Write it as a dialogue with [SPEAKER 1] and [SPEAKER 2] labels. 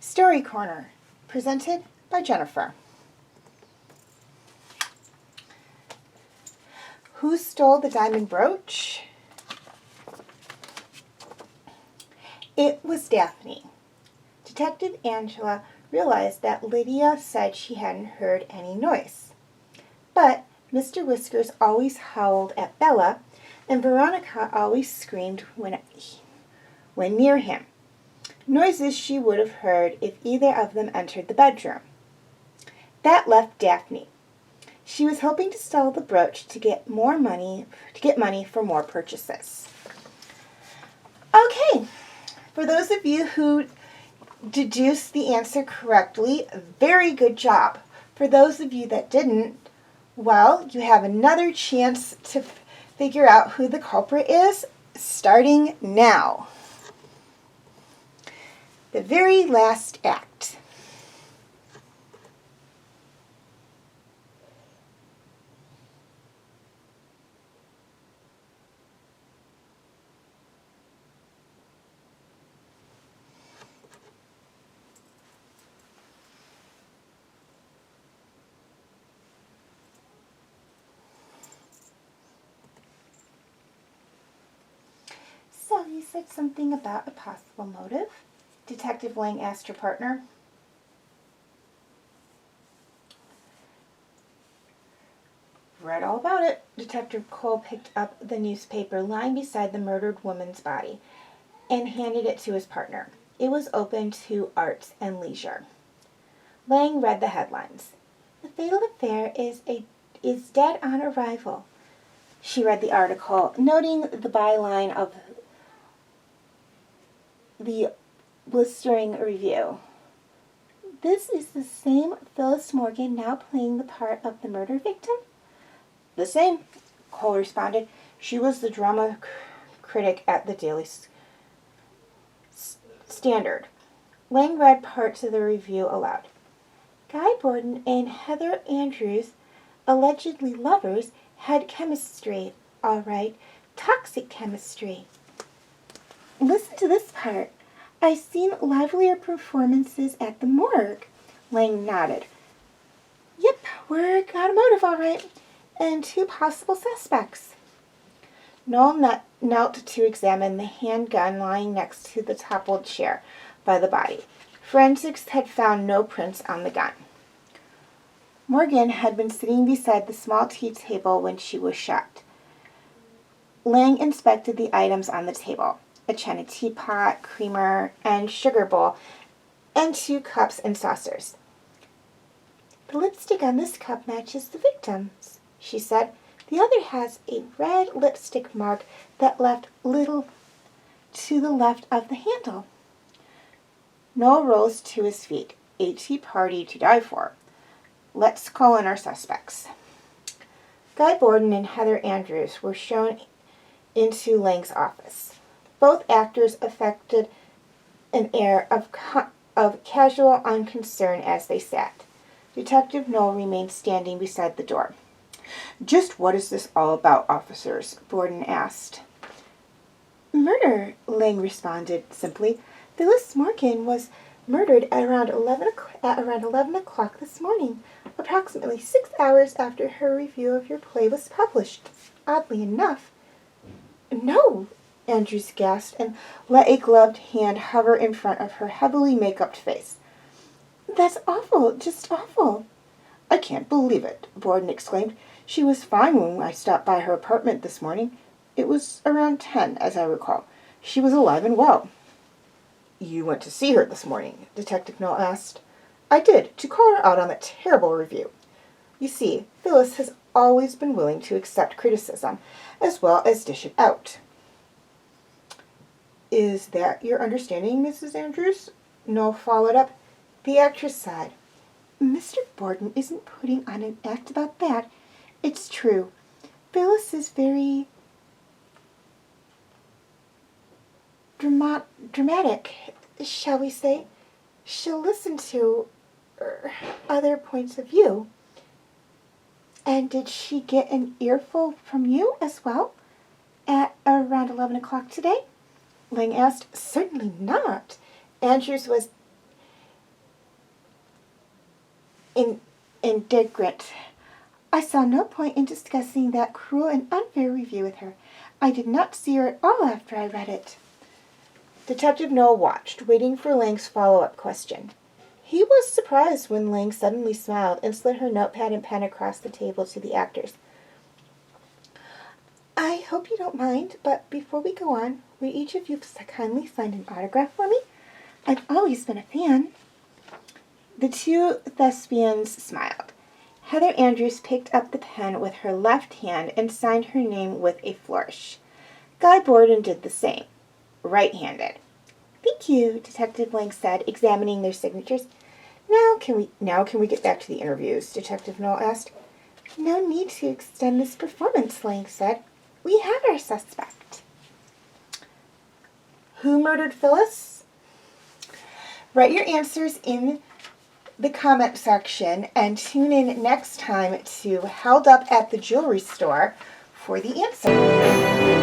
[SPEAKER 1] Story Corner, presented by Jennifer. Who stole the diamond brooch? It was Daphne. Detective Angela realized that Lydia said she hadn't heard any noise. But Mr. Whiskers always howled at Bella, and Veronica always screamed when near him. Noises she would have heard if either of them entered the bedroom. That left Daphne. She was hoping to sell the brooch to get money for more purchases. Okay, for those of you who deduced the answer correctly, very good job. For those of you that didn't, well, you have another chance to figure out who the culprit is, starting now. The very last act. So you said something about a possible motive? Detective Lang asked her partner. Read all about it. Detective Cole picked up the newspaper lying beside the murdered woman's body and handed it to his partner. It was open to Arts and Leisure. Lang read the headlines. The fatal affair is dead on arrival. She read the article, noting the byline of the blistering review. This is the same Phyllis Morgan now playing the part of the murder victim? The same, Cole responded. She was the drama critic at the Daily Standard. Lang read parts of the review aloud. Guy Borden and Heather Andrews, allegedly lovers, had chemistry, all right. Toxic chemistry. Listen to this part. I've seen livelier performances at the morgue. Lang nodded. Yep, we got a motive, all right. And 2 possible suspects. Noel knelt to examine the handgun lying next to the toppled chair by the body. Forensics had found no prints on the gun. Morgan had been sitting beside the small tea table when she was shot. Lang inspected the items on the table. A china teapot, creamer, and sugar bowl, and 2 cups and saucers. The lipstick on this cup matches the victim's, she said. The other has a red lipstick mark that left little to the left of the handle. Noel rose to his feet. A tea party to die for. Let's call in our suspects. Guy Borden and Heather Andrews were shown into Lang's office. Both actors affected an air of casual unconcern as they sat. Detective Noel remained standing beside the door.
[SPEAKER 2] Just what is this all about, officers? Borden asked.
[SPEAKER 1] Murder, Lang responded simply. Phyllis Morgan was murdered at around 11 o'clock this morning, approximately 6 hours after her review of your play was published. Oddly enough. No, Andrews gasped and let a gloved hand hover in front of her heavily make-upped face. That's awful, just awful.
[SPEAKER 2] I can't believe it, Borden exclaimed. She was fine when I stopped by her apartment this morning. It was around 10, as I recall. She was alive and well. You went to see her this morning? Detective Knoll asked.
[SPEAKER 1] I did, to call her out on that terrible review. You see, Phyllis has always been willing to accept criticism, as well as dish it out.
[SPEAKER 2] Is that your understanding, Mrs. Andrews?
[SPEAKER 1] Knoll followed up. The actress sighed. Mr. Borden isn't putting on an act about that. It's true. Phyllis is very dramatic, shall we say. She'll listen to other points of view. And did she get an earful from you as well? At around 11 o'clock today? Lang asked. Certainly not. Andrews was indignant. I saw no point in discussing that cruel and unfair review with her. I did not see her at all after I read it. Detective Knoll watched, waiting for Lang's follow-up question. He was surprised when Lang suddenly smiled and slid her notepad and pen across the table to the actors. I hope you don't mind, but before we go on, would each of you kindly sign an autograph for me? I've always been a fan. The two thespians smiled. Heather Andrews picked up the pen with her left hand and signed her name with a flourish. Guy Borden did the same, right-handed. Thank you, Detective Lang said, examining their signatures. Now can we get back to the interviews? Detective Knoll asked. No need to extend this performance, Lang said. We have our suspect. Who murdered Phyllis? Write your answers in the comment section and tune in next time to Held Up at the Jewelry Store for the answer.